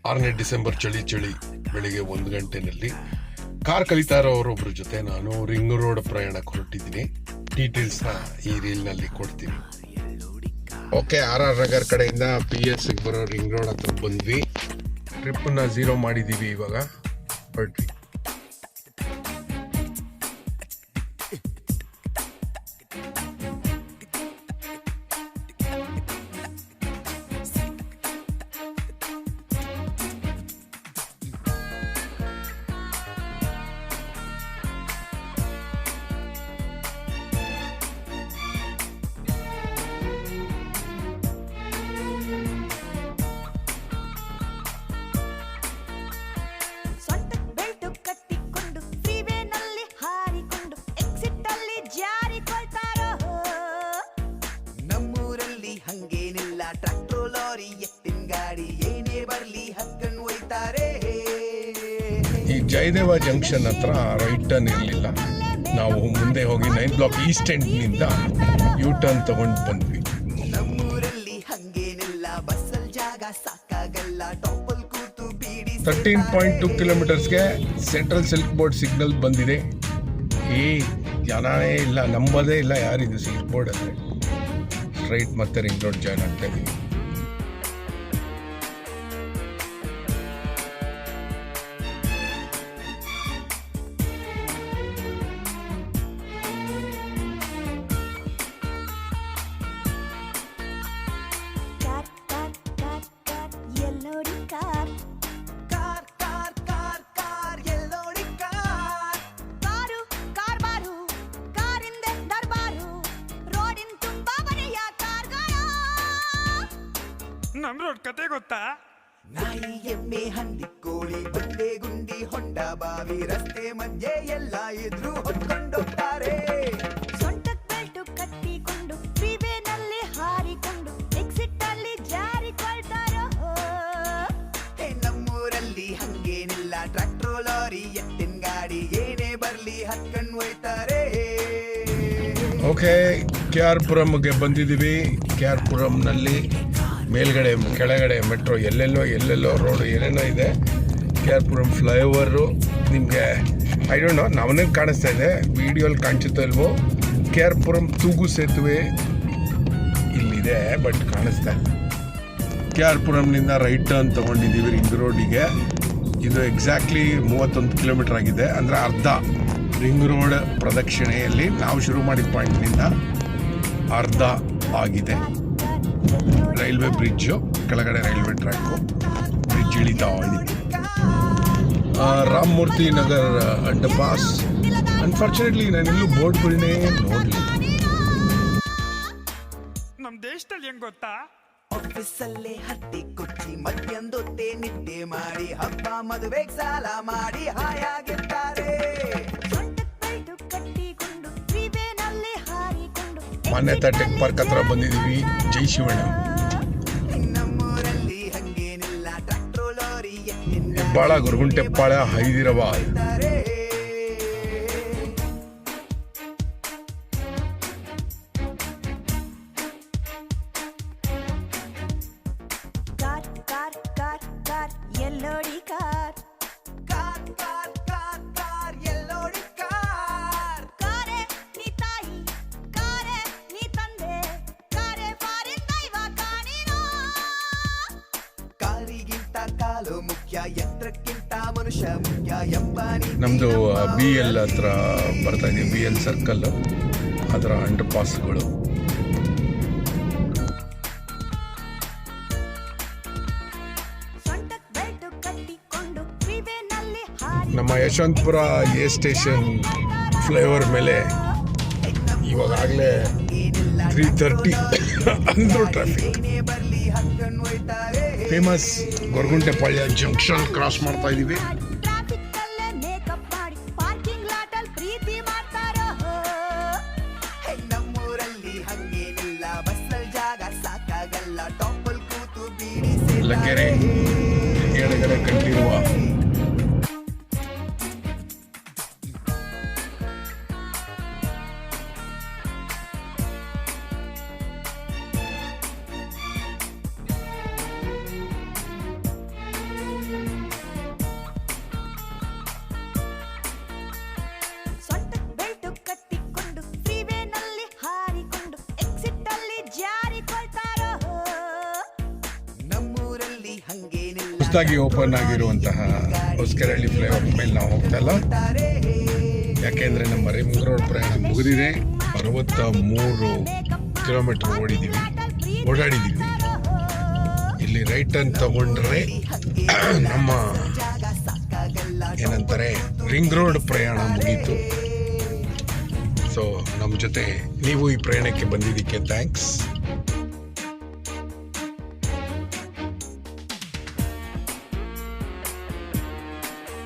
6ನೇ December ಚಳಿ ಬೆಳಿಗ್ಗೆ 1 ಗಂಟೆನಲ್ಲಿ car ಕಲಿತಾ ಇರೋರೊಬ್ಬರ ಜೊತೆ ನಾನು ರಿಂಗ್ ರೋಡ್ ಪ್ರಯಾಣಕ್ಕೆ ಹೊರಟಿದ್ದೀನಿ. ಡೀಟೇಲ್ಸ್ನ ಈ ರೀಲ್ನಲ್ಲಿ ಕೊಡ್ತೀನಿ. ಓಕೆ, RR ನಗರ್ ಕಡೆಯಿಂದ PS ಬರೋ ರಿಂಗ್ ರೋಡ್ ಹತ್ರ ಬಂದ್ವಿ. ಟ್ರಿಪ್ಪನ್ನ 0 ಮಾಡಿದ್ದೀವಿ. ಇವಾಗ ಹೊರಟ್ವಿ. ಟ್ರ್ಯಾಕ್ಟರ್ ಲಾರಿ ಎತ್ತಿನ ಗಾಡಿ ಏನೇ ಬರ್ಲಿ ಹಕ್ಕನ್ ಒಯ್ತಾರೆ. ಈ ಜಯದೇವ ಜಂಕ್ಷನ್ ಹತ್ರ ರೈಟ್ ಟರ್ನ್ ಇರಲಿಲ್ಲ. ನಾವು ಮುಂದೆ ಹೋಗಿ 9 ಬ್ಲಾಕ್ ಈಸ್ಟ್ ಎಂಡ್ ನಿಂದ ಯೂ ಟರ್ನ್ ತಗೊಂಡು ಬಂದ್ವಿ. ನಮ್ಮೂರಲ್ಲಿ ಹಂಗೇನಿಲ್ಲ, ಬಸ್ಸಲ್ ಜಾಗ ಸಾಕಾಗಲ್ಲ, ಟಾಪಲ್ ಕೂತು ಬೀಡಿ. 13.2 ಕಿಲೋಮೀಟರ್ಸ್ಗೆ ಸೆಂಟ್ರಲ್ ಸಿಲ್ಕ್ ಬೋರ್ಡ್ ಸಿಗ್ನಲ್ ಬಂದಿದೆ. ಈ ಜನನೇ ಇಲ್ಲ, ನಂಬೋದೇ ಇಲ್ಲ ಯಾರಿದು ಸಿಲ್ಕ್ ಬೋರ್ಡ್ ಅಂದರೆ. ಸ್ಟ್ರೈಟ್ ಮತ್ತೆ ರಿಂಗ್ ರೋಡ್ ಜಾಯ್ನ್ ಆಗ್ತಾ ಇದೀವಿ. ನಮ್ ರೋಡ್ ಕತೆ ಗೊತ್ತಾ? ನಾಯಿ ಎಮ್ಮೆ ಹಂದಿ ಕೋಳಿ ಬಂಡೆ ಗುಂಡಿ ಹೊಂಡ ಬಾವಿ ರಸ್ತೆ ಮಧ್ಯೆ ಎಲ್ಲ ಎದುರು ಹೊತ್ಕೊಂಡೋಗ್ತಾರೆ. ಸೊಂಟಕ್ಕೆ ಬೆಲ್ಟು ಕಟ್ಟಿಕೊಂಡು ಫ್ರೀವೇನಲ್ಲಿ ಹಾರಿಕೊಂಡು ಎಕ್ಸಿಟ್ ಅಲ್ಲಿ ಜಾರಿಕೊಳ್ತಾರೋ. ನಮ್ಮೂರಲ್ಲಿ ಹಂಗೇನಿಲ್ಲ, ಟ್ರ್ಯಾಕ್ಟರ್ ಲಾರಿ ಎತ್ತಿನ ಗಾಡಿ ಏನೇ ಬರ್ಲಿ ಹತ್ಕೊಂಡ್ ಒಯ್ತಾರೆ. ಓಕೆ, KR ಪುರಂಗೆ ಬಂದಿದ್ದೀವಿ. KR ಪುರಂನಲ್ಲಿ ಮೇಲ್ಗಡೆ ಕೆಳಗಡೆ ಮೆಟ್ರೋ ಎಲ್ಲೆಲ್ಲೋ ರೋಡ್ ಏನೇನೋ ಇದೆ. KR ಪುರಂ ಫ್ಲೈಓವರು ನಿಮಗೆ ಐ ಡೋಂಟ್ ನೋ, ನಮ್ಮನೇ ಕಾಣಿಸ್ತಾ ಇದೆ, ವಿಡಿಯೋಲಿ ಕಾಣಿಸುತ್ತೋ ಇಲ್ವೋ. KR ಪುರಂ ತೂಗು ಸೇತುವೆ ಇಲ್ಲಿದೆ, ಬಟ್ ಕಾಣಿಸ್ತಾ ಇಲ್ಲ. KR ಪುರಂನಿಂದ ರೈಟ್ ಟರ್ನ್ ತೊಗೊಂಡಿದ್ದೀವಿ ರಿಂಗ್ ರೋಡಿಗೆ. ಇದು ಎಕ್ಸಾಕ್ಟ್ಲಿ 31 ಕಿಲೋಮೀಟರ್ ಆಗಿದೆ, ಅಂದರೆ ಅರ್ಧ ರಿಂಗ್ ರೋಡ್ ಪ್ರದಕ್ಷಿಣೆಯಲ್ಲಿ ನಾವು ಶುರು ಮಾಡಿದ ಪಾಯಿಂಟ್ನಿಂದ ಅರ್ಧ ಆಗಿದೆ. ರೈಲ್ವೆ ಬ್ರಿಡ್ಜು, ಕೆಳಗಡೆ ರೈಲ್ವೆ ಟ್ರ್ಯಾಕು, ಬ್ರಿಡ್ಜ್ ಇಳಿತಾ ಇದೆ. Ramamurthy Nagar under pass. Unfortunately ನಾನೆಲ್ಲೂ ಬೋರ್ಡ್ಗಳನ್ನೇ ನೋಡಲಿಲ್ಲ. ನಮ್ ದೇಶದಲ್ಲಿ ಹೆಂಗ್ ಗೊತ್ತಾ? ಆಫೀಸಲ್ಲೇ ಹತ್ತಿ ಕುಚ್ಚಿ ಮಧ್ಯಾಹ್ನದೊತ್ತೆ ನಿದ್ದೆ ಮಾಡಿ ಹಬ್ಬ ಮದುವೆಗೆ ಸಾಲ ಮಾಡಿ ಹಾಯಾಗಿರ್ತಾರೆ. ಮಾನ್ಯತಾ ಟೆಕ್ ಪಾರ್ಕ್ ಹತ್ರ ಬಂದಿದ್ದೀವಿ. ಜೈ ಶಿವಣ್ಣ. ನಮ್ಮೂರಲ್ಲಿ ಹಂಗೇನಿಲ್ಲ, ಟ್ರ್ಯಾಕ್ಟರ್ ಲಾರಿ ಎತ್ತಿನ ಹೆಬ್ಬಾಳ, ಗೊರಗುಂಟೆಪಾಳ, ಹೈದರಾಬಾದ್. ಎಲ್ಲೋಡಿ car car car car car ಎಲ್ಲೋಡಿ ಕಾರ್. ಕಾರೆ ನೀ ತಾಯಿ, ಕಾರೆ ನೀ ತಂದೆ, ಕಾರೆ ಫಾರಿನ್ ದೈವ ಕಾಣಿರೋ. ಕಾರಿಗಿಂತ ಕಾಲು ಮುಖ್ಯ, ಯಂತ್ರಕ್ಕಿಂತ ಮನುಷ್ಯ ಮುಖ್ಯ ಎಂಬ ನಮ್ಮದು BL ಹತ್ರ ಬರ್ತಾ ಇದೀವಿ. BL ಸರ್ಕಲ್ ಅದರ ಅಂಡರ್ ಪಾಸ್ಗಳು. ನಮ್ಮ ಯಶವಂತಪುರ ಎ ಸ್ಟೇಷನ್ ಫ್ಲೈಓವರ್ ಮೇಲೆ ಇವಾಗಲೇ 3:30 ಅಂದ್ರೂ traffic. Famous Goraguntepalya junction cross ಮಾಡ್ತಾ ಇದ್ದೀವಿ. ನಮ್ಮೂರಲ್ಲಿ ಹಂಗೇನಿಲ್ಲ, ಬಸ್ಸಲ್ ಜಾಗ ಸಾಕಾಗಲ್ಲ, ಟಾಪಲ್ ಕೂತು ಬೀಡಿ. ಲಗ್ಗೆರೆ ಎಡಗಡೆ ಕಂಡಿರುವ ಹೊಸದಾಗಿ ಓಪನ್ ಆಗಿರುವಂತಹ ಹೊಸಕೆರಳ್ಳಿ ಫ್ಲೈಓವರ್ ಮೇಲೆ ನಾವು ಹೋಗ್ತಾ ಇಲ್ಲ. ಯಾಕೆಂದರೆ ನಮ್ಮ ರಿಂಗ್ ರೋಡ್ ಪ್ರಯಾಣ ಮುಗಿದಿದೆ. 63 ಕಿಲೋಮೀಟರ್ ಓಡಾಡಿದ್ದೀವಿ. ಇಲ್ಲಿ ರೈಟ್ ಟರ್ನ್ ತಗೊಂಡ್ರೆ ನಮ್ಮ ಏನಂತಾರೆ ರಿಂಗ್ ರೋಡ್ ಪ್ರಯಾಣ ಮುಗೀತು. ಸೊ ನಮ್ಮ ಜೊತೆ ನೀವು ಈ ಪ್ರಯಾಣಕ್ಕೆ ಬಂದಿದ್ದಕ್ಕೆ ಥ್ಯಾಂಕ್ಸ್.